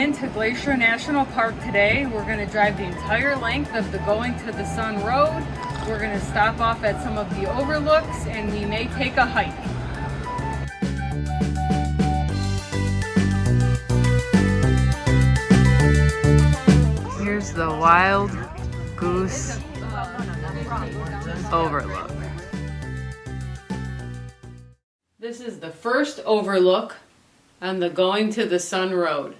into Glacier National Park today. We're going to drive the entire length of the Going to the Sun Road. We're going to stop off at some of the overlooks and we may take a hike. Here's the Wild Goose Overlook. This is the first overlook on the Going to the Sun Road.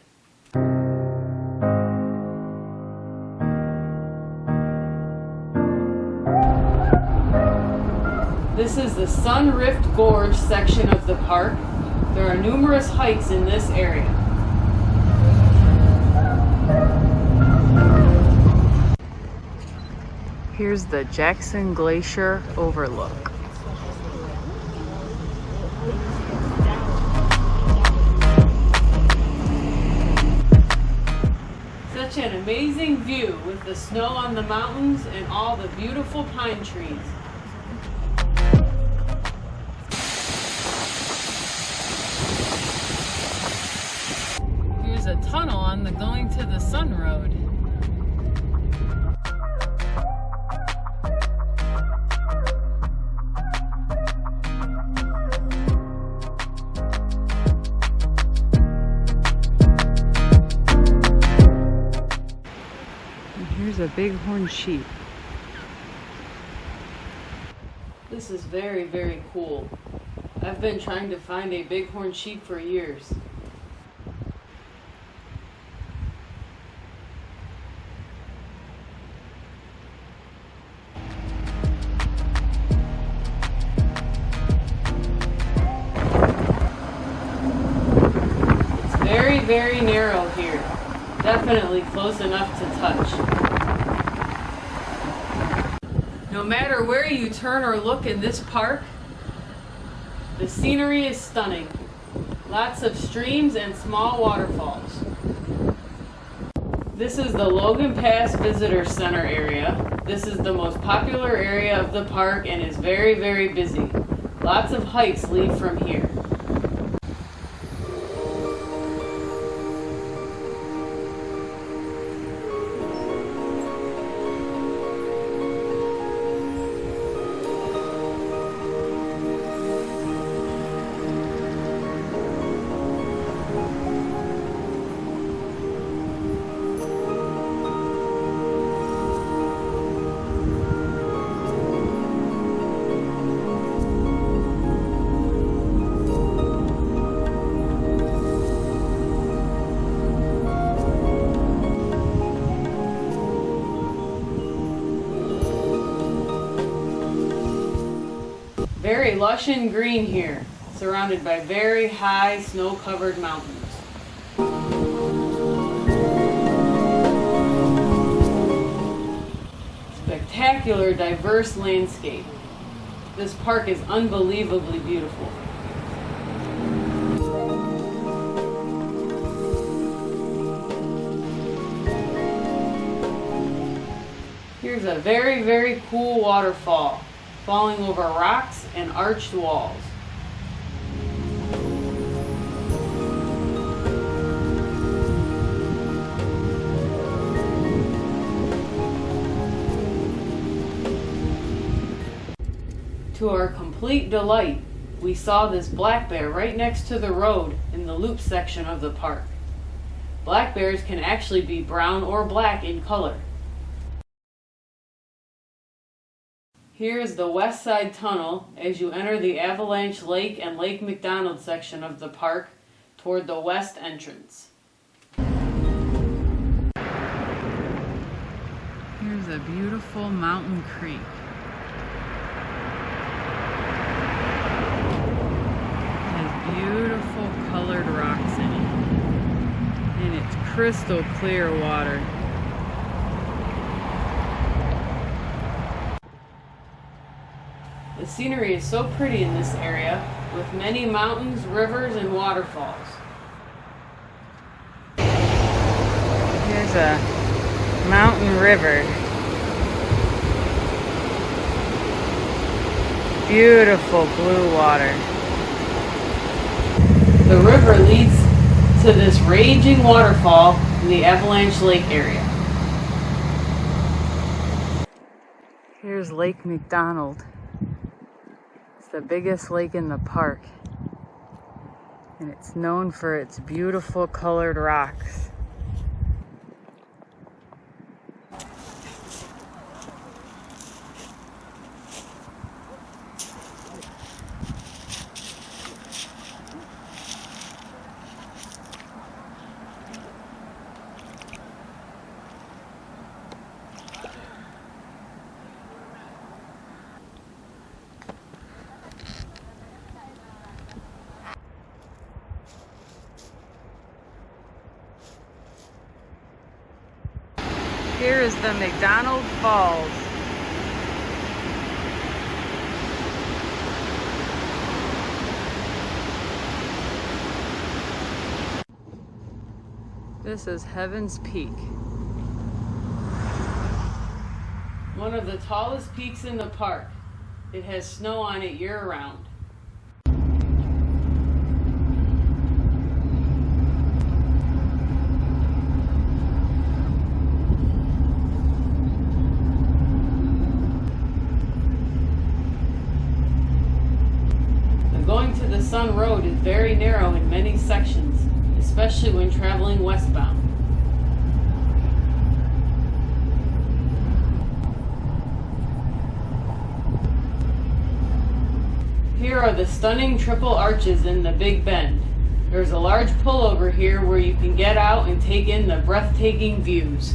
This is the Sun Rift Gorge section of the park. There are numerous hikes in this area. Here's the Jackson Glacier Overlook. Such an amazing view with the snow on the mountains and all the beautiful pine trees. Here's a tunnel on the Going to the Sun Road. Here's a bighorn sheep. This is very, very cool. I've been trying to find a bighorn sheep for years. It's very, very narrow here. Definitely close enough to touch. No matter where you turn or look in this park, the scenery is stunning. Lots of streams and small waterfalls. This is the Logan Pass Visitor Center area. This is the most popular area of the park and is very, very busy. Lots of hikes lead from here. Very lush and green here, surrounded by very high snow-covered mountains. Spectacular, diverse landscape. This park is unbelievably beautiful. Here's a very, very cool waterfall, falling over rocks and arched walls. To our complete delight, we saw this black bear right next to the road in the loop section of the park. Black bears can actually be brown or black in color. Here is the West Side Tunnel as you enter the Avalanche Lake and Lake McDonald section of the park toward the west entrance. Here's a beautiful mountain creek. It has beautiful colored rocks in it, and it's crystal clear water. The scenery is so pretty in this area, with many mountains, rivers, and waterfalls. Here's a mountain river. Beautiful blue water. The river leads to this raging waterfall in the Avalanche Lake area. Here's Lake McDonald. It's the biggest lake in the park, and it's known for its beautiful colored rocks. Here is the McDonald Falls. This is Heaven's Peak. One of the tallest peaks in the park. It has snow on it year-round. Going to the Sun Road is very narrow in many sections, especially when traveling westbound. Here are the stunning triple arches in the Big Bend. There's a large pullover here where you can get out and take in the breathtaking views.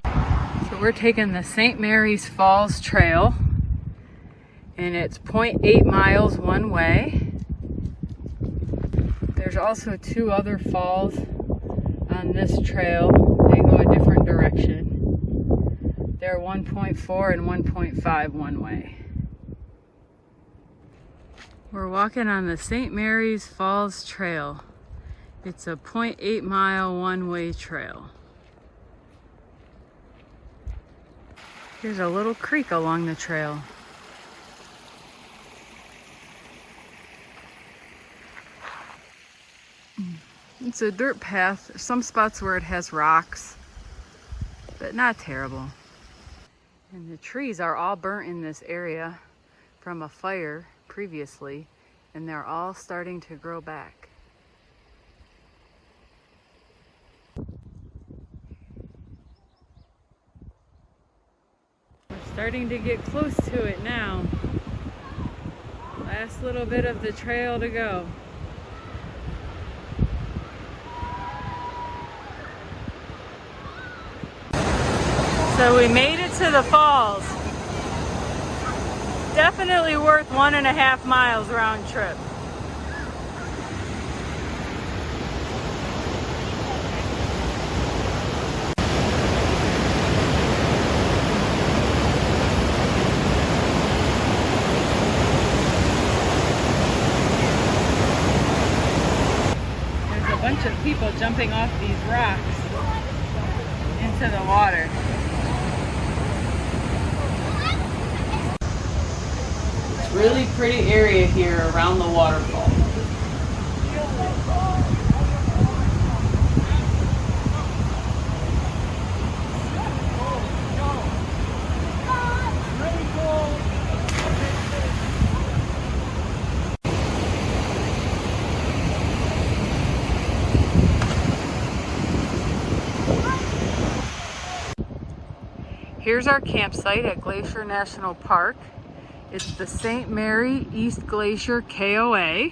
So we're taking the St. Mary's Falls Trail, and it's 0.8 miles one way. There's also two other falls on this trail. They go a different direction. They're 1.4 and 1.5 one way. We're walking on the St. Mary's Falls Trail. It's a 0.8 mile one-way trail. Here's a little creek along the trail. It's a dirt path. There's some spots where it has rocks, but not terrible. And the trees are all burnt in this area from a fire previously, and they're all starting to grow back. We're starting to get close to it now. Last little bit of the trail to go. So we made it to the falls. Definitely worth 1.5 miles round trip. There's a bunch of people jumping off these rocks into the water. Really pretty area here around the waterfall. Here's our campsite at Glacier National Park. It's the St. Mary East Glacier KOA.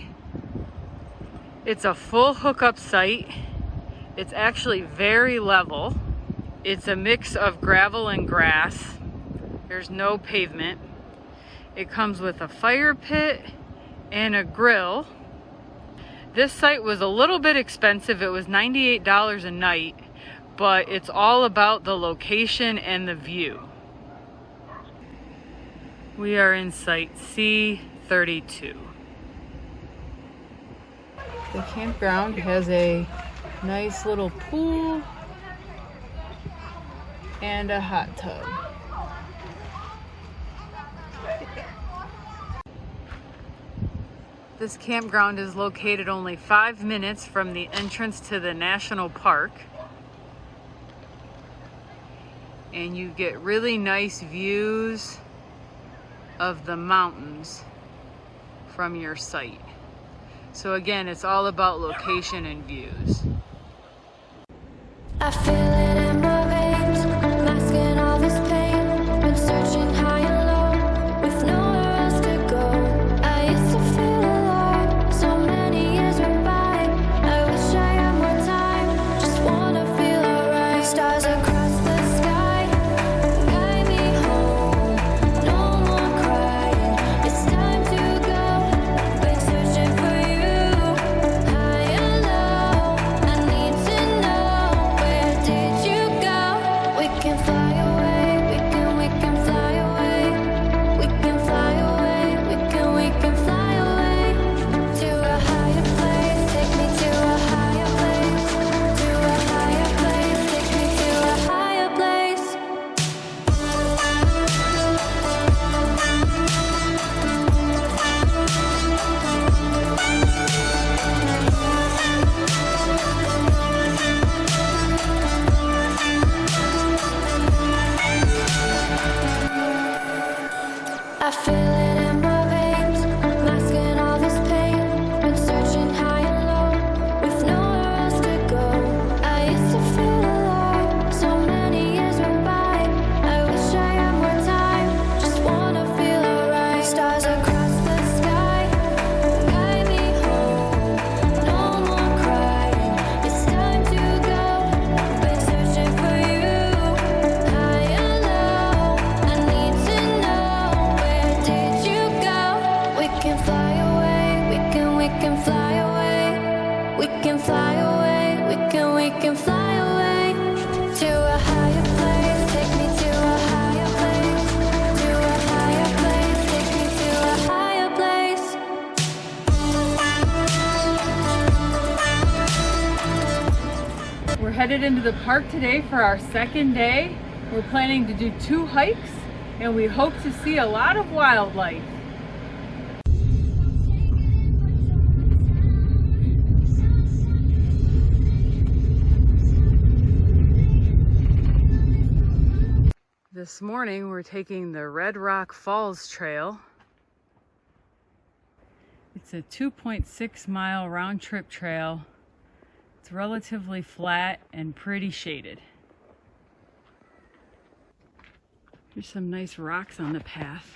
It's a full hookup site. It's actually very level. It's a mix of gravel and grass. There's no pavement. It comes with a fire pit and a grill. This site was a little bit expensive. It was $98 a night, but it's all about the location and the view. We are in site C32. The campground has a nice little pool and a hot tub. This campground is located only 5 minutes from the entrance to the national park. And you get really nice views of the mountains from your site. So again, it's all about location and views. I feel it in my veins, masking all this pain. Been searching high and low, with nowhere else to go. I used to feel alive, so many years went by. I wish I had more time, just wanna feel alright. Stars across the sky, guide me home. No more crying, it's time to go. Been searching for you, high and low. I need to know, where did you go? We can fly away, we can fly away. We can fly away, we can fly away. To a higher place, take me to a higher place. To a higher place, take me to a higher place. I feel it in my veins, masking all this pain. Been searching high and low, with nowhere else to go. I used to feel alive, so many years went by. I wish I had more time, just wanna feel alright. Stars across the sky, guide me home. No more crying, it's time to go. Been searching for you, high and low. I need to know, where did you go? We can fly away, we can fly away. We can fly away, we can fly away. To a higher place, take me to a higher place. To a higher place, take me to a higher place. We're headed into the park today for our second day. We're planning to do 2 hikes and we hope to see a lot of wildlife. This morning we're taking the Redrock Falls Trail. It's a 2.6 mile round trip trail. It's relatively flat and pretty shaded. There's some nice rocks on the path.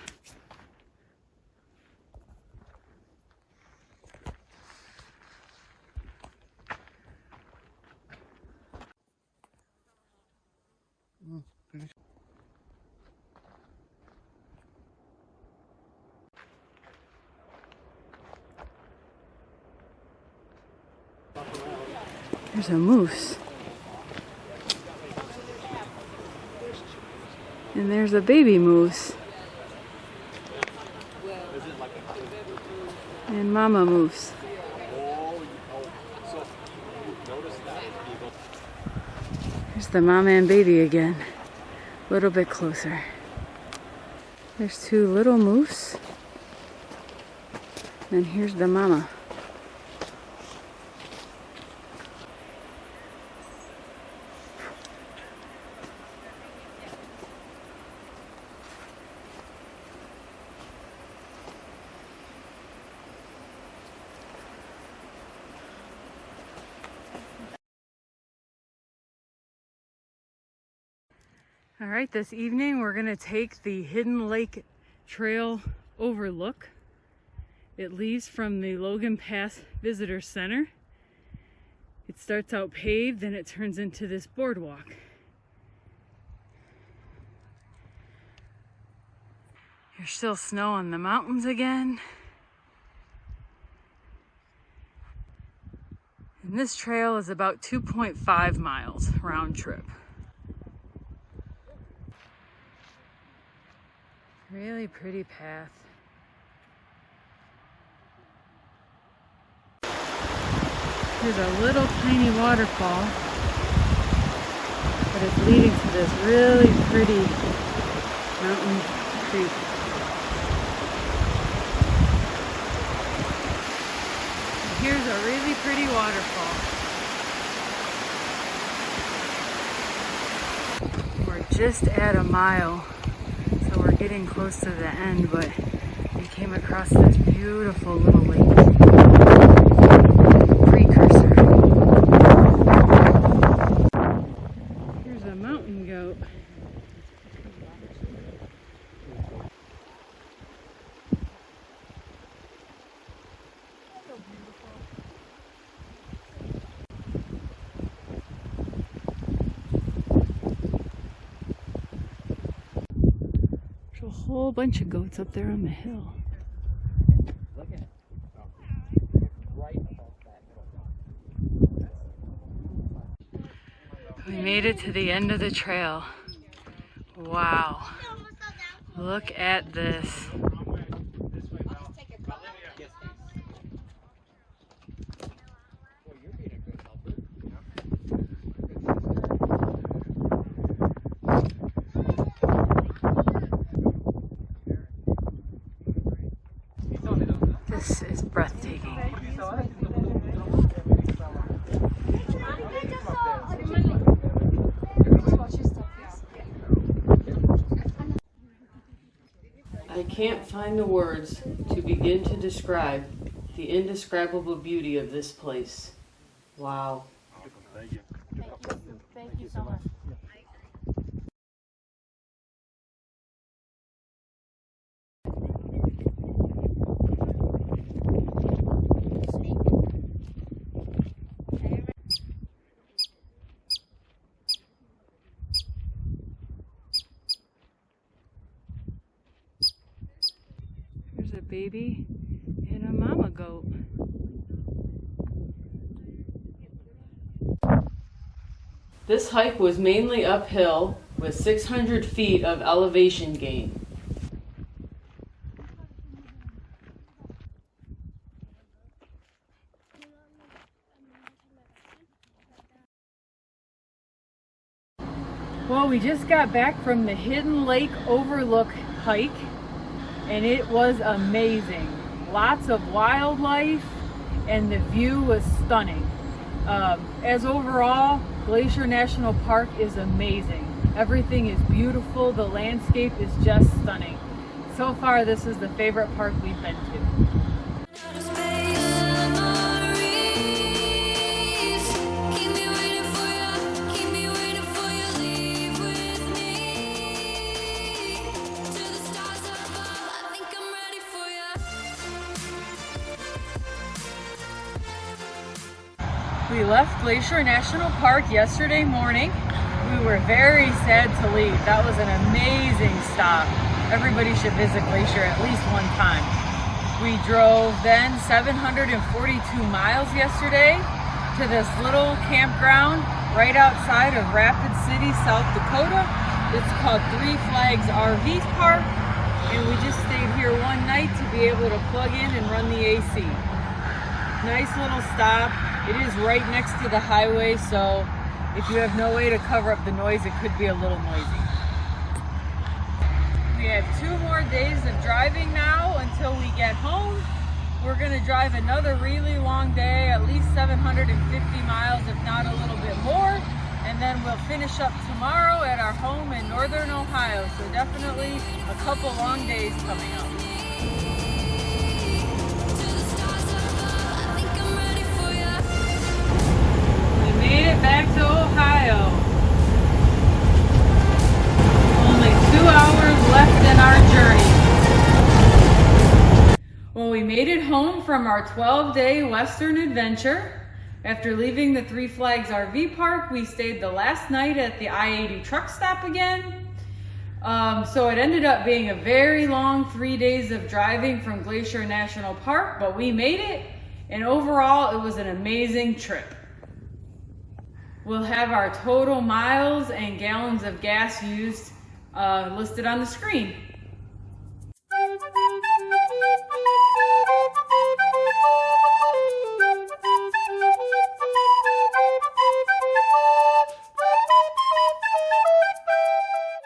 There's a moose. And there's a baby moose. And mama moose. There's the mama and baby again. A little bit closer. There's 2 little moose. And here's the mama. All right, this evening we're gonna take the Hidden Lake Trail Overlook. It leaves from the Logan Pass Visitor Center. It starts out paved, then it turns into this boardwalk. There's still snow on the mountains again. And this trail is about 2.5 miles round trip. Really pretty path. There's a little tiny waterfall, but it's leading to this really pretty mountain creek. here's a really pretty waterfall. We're just at a mile, so we're getting close to the end, but we came across this beautiful little lake. Precursor. Here's a mountain goat. There's a whole bunch of goats up there on the hill. We made it to the end of the trail. Wow. Look at this. This is breathtaking. I can't find the words to begin to describe the indescribable beauty of this place. Wow. Thank you. Thank you so much. There's a baby and a mama goat. This hike was mainly uphill with 600 feet of elevation gain. Well, we just got back from the Hidden Lake Overlook hike, and it was amazing. Lots of wildlife, and the view was stunning. As overall, Glacier National Park is amazing. Everything is beautiful. The landscape is just stunning. So far, this is the favorite park we've been to. We left Glacier National Park yesterday morning. We were very sad to leave. That was an amazing stop. Everybody should visit Glacier at least one time. We drove then 742 miles yesterday to this little campground right outside of Rapid City, South Dakota. It's called Three Flags RV Park, and we just stayed here one night to be able to plug in and run the AC. Nice little stop. It is right next to the highway, so if you have no way to cover up the noise, it could be a little noisy. We have 2 more days of driving now until we get home. We're going to drive another really long day, at least 750 miles, if not a little bit more. And then we'll finish up tomorrow at our home in northern Ohio. So definitely a couple long days coming up. Made it back to Ohio. Only 2 hours left in our journey. Well, we made it home from our 12-day Western adventure. After leaving the Three Flags RV Park, we stayed the last night at the I-80 truck stop again. So it ended up being a very long 3 days of driving from Glacier National Park, but we made it, and overall it was an amazing trip. We'll have our total miles and gallons of gas used listed on the screen.